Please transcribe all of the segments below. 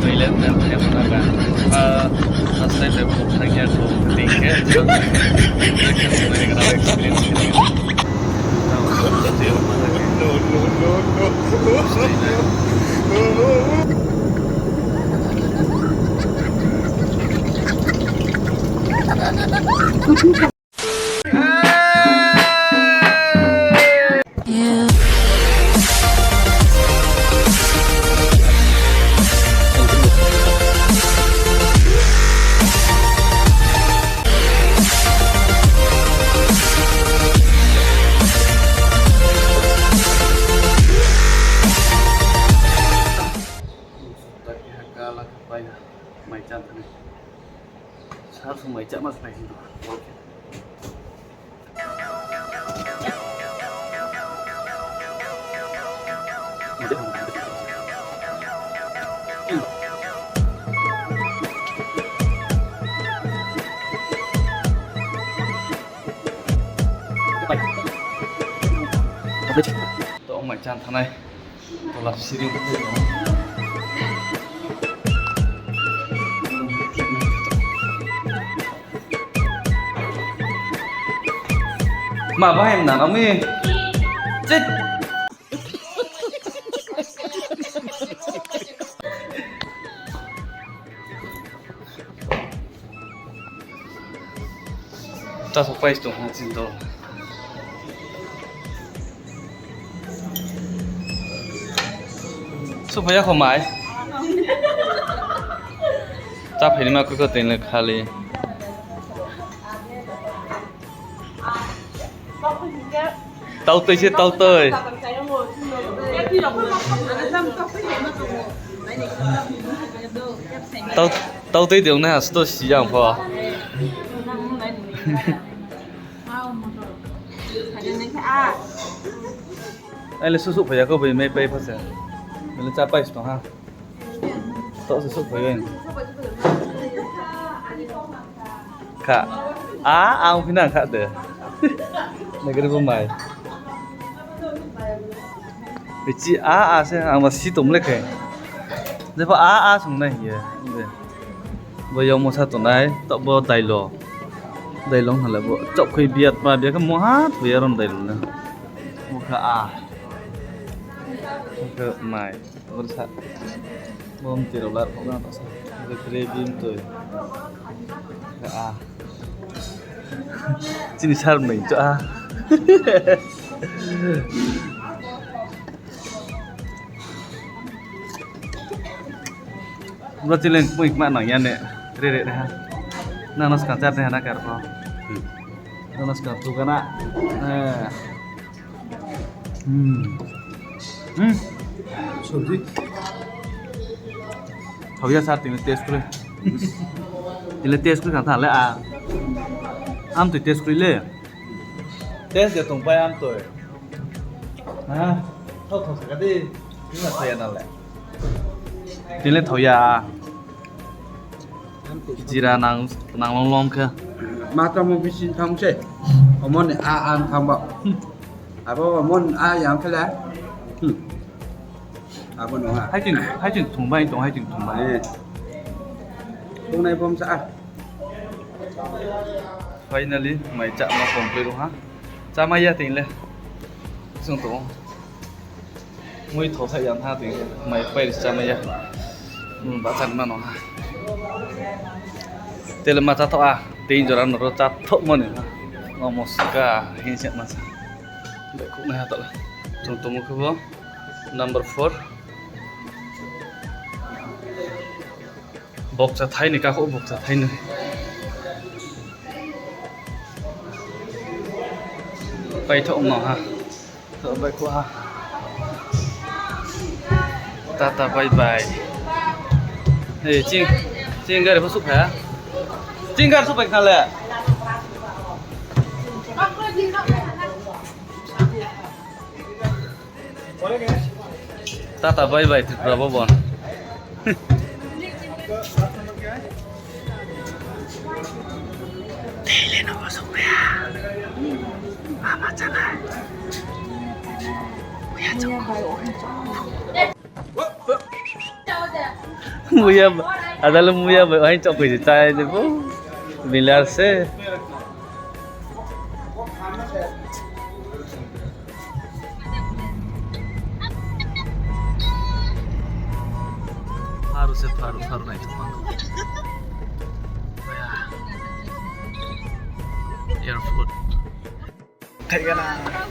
toilet dan yang mana selesai dari pokoknya tuh tinggal mereka sebenarnya kenapa experience ini macam ni, harus macam mas macam tu. Tao macam thằng này, tao làm xí riêng. Mà bác em nản lắm đi chết ta sẽ quay xuống hàng xin đâu số phải không mãi ta phải đi mà có tiền là khá li tao tươi chứ tao tươi tao tươi tiếng này là tôi xí dạng phò anh là số số phải có về mấy bay phát sẽ mình là cha bay xuống ha tao sẽ số phải lên cả ao phía nào cả được này cái này mày bị chị xem mà xí tụng lấy cái đây phải xuống này vậy bây giờ một sao tụng này tao bao đầy lon hả là bộ chọc khi biệt mà biệt cái mua hát về rồi đầy lon nữa một cái mày vẫn sao bom chỉ đầu lợn không ra sao cái cream rồi cái chính sao mình cho nó chỉ lên một mạng nói nhanh nè rẻ ha nó sekarang chat nè nak kerpo nó sekarang tu kana sorry thôi giờ sao tìm test rồi tìm test rồi thằng thằng lại am tuổi test rồi lên test giờ tổng bay am tuổi thôi cái đi nhưng mà tiền nào lại tìm lên thôi ya Jira nang long ke. Mata mau bisin thong che. Omon ne an thong ba. Apa omon yang khala. Apa no ha. Hai chừng thùng bay tổng hai chừng thùng bay. Hôm nay bom sa. Finally mai chạm nó complete rồi ha. Cha mai ya tiền le. Xong tổ. Mới thổ thay yang tha tiền mai bay cha mai ya. Bà chặt mà nó ha. Tele mata to tin joran ro ta tho mon ngomos ka hinset mas be ku na to tung ko bo number 4 box sa thai ni ka ko box sa thai ni Paithaumo ha to be ku tata bye bye hey ching ga de phúc hả Tinggal supaya kalian. Tata bye bye berapa bon? Tele nama supaya. Mama jangan. Punya cowok. Muya adalah muya baik cok kerja cai je bu. Miliar se. Faru naik tu bang. Airport. Kayak mana?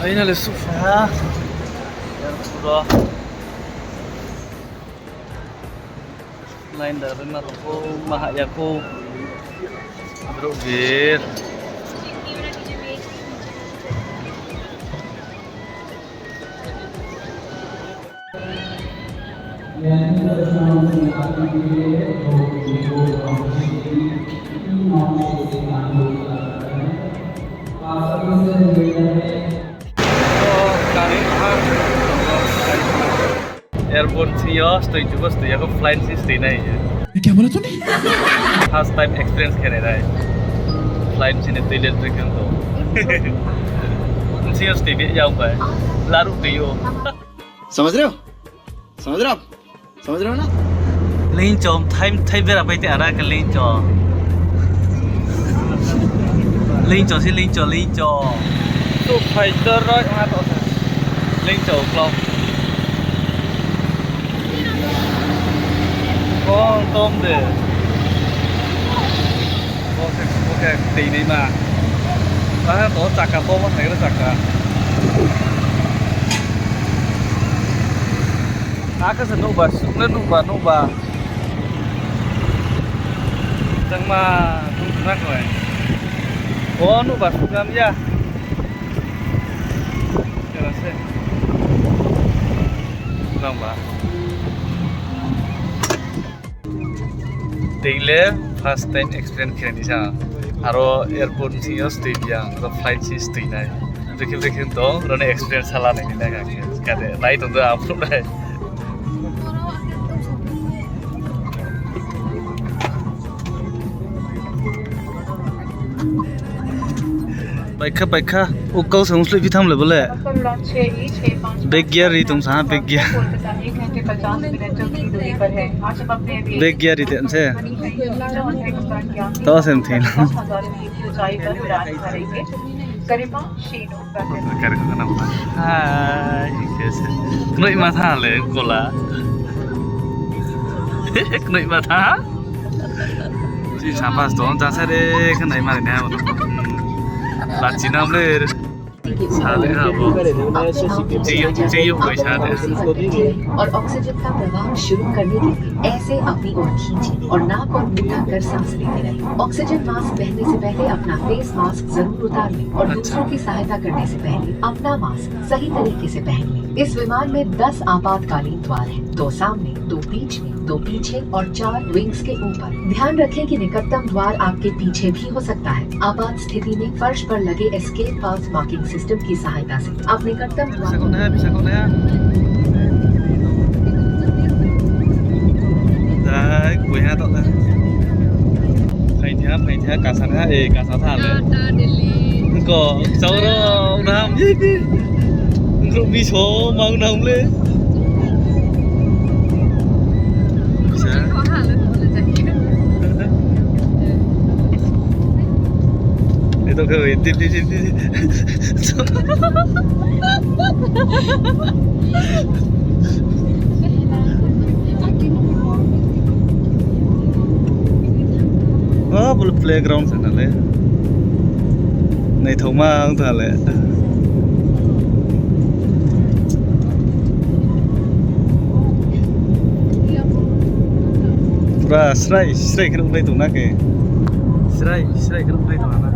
Ayun na sofa. Airport. Lain dari mana tu mahak aku. Berubir. Airport sih ya, stay juga stay aku flight sih stay naik. ये क्या बोला तूने? First time experience करने रहा है. Flight sih nih toilet ट्रिकन तो. Sih ya stay dia jauh kan. Lalu dia. समझ रहे हो? समझ रहे हो आप? समझ रहे हो ना? Lain jom time berapa itu ada ke lain jom. Lain jom sih lain jom. Tu fighter right mana tu? Lain jom kalau. Con tôm de. Có tỷ này mà. Đó tổ chặt cả tôm thấy nó chặt cả. Cái sân nụ bà xuống lên nụ bà. Chẳng mà không nát rồi. Có nụ bà xuống lắm nha. Để là xem. Vâng bà. Daily first time experience kira ni sa. Aro airport sih ya stay dia, aro flight sih stay nai. Dekil tu, rone experience salah ni dah kan. Kade, night tu upload dah. Baiklah. Ukau semuanya lebih tham level le. Big gear itu sana big gear. Big gear itu se. Tahu sih lah. Hai, कैसे? Kenapa mata le kola? Kenapa mata? Si sampas tu, jangan sere kenapa mata ni apa? Lagi namler. साले हाँ वो जी कोई शायद और oxygen का प्रवाह शुरू करने के लिए ऐसे अपनी ओर खींचे और नाक और मुंह ढक कर सांस लेते रहें। ऑक्सीजन मास्क पहनने से पहले अपना फेस मास्क जरूर उतार लें और दूसरों की सहायता करने से पहले अपना मास्क सही तरीके से पहन लें। इस विमान में 10 आपातकालीन द्वार हैं, 2 सामने, 2 बीच में, 2 पीछे और 4 विंग्स के ऊपर। ध्यान रखें कि निकटतम द्वार आपके पीछे भी हो सकता है। आपात स्थिति में फर्श पर लगे एस्केप पास मार्किंग सिस्टम की सहायता से आप निकटतम द्वार bisa kau ya. Dah, kuihnya tak dah. Kainnya kasarnya kasar thal le. Engkau saudara udah ni. Engkau bisa mau nam le. Bisa. Itu kau intip. Boleh playground sana le. Này thầu ma không thà le. Pura serai keruk play tu nak ke? Serai keruk play tu mana?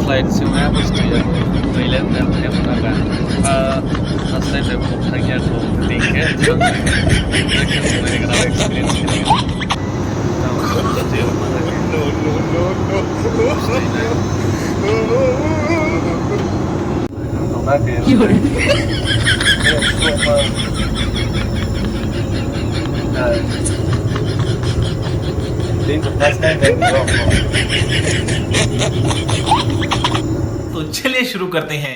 Flight semua mesti ya. Toilet dan yang mana? Last time saya pun hanya tu tiket. Mereka kenal experience ni. This is the first time that we go. चलिए शुरू करते हैं।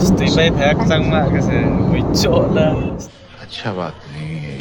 Stay bay thak chang ma ka se wi cho la. अच्छा बात नहीं है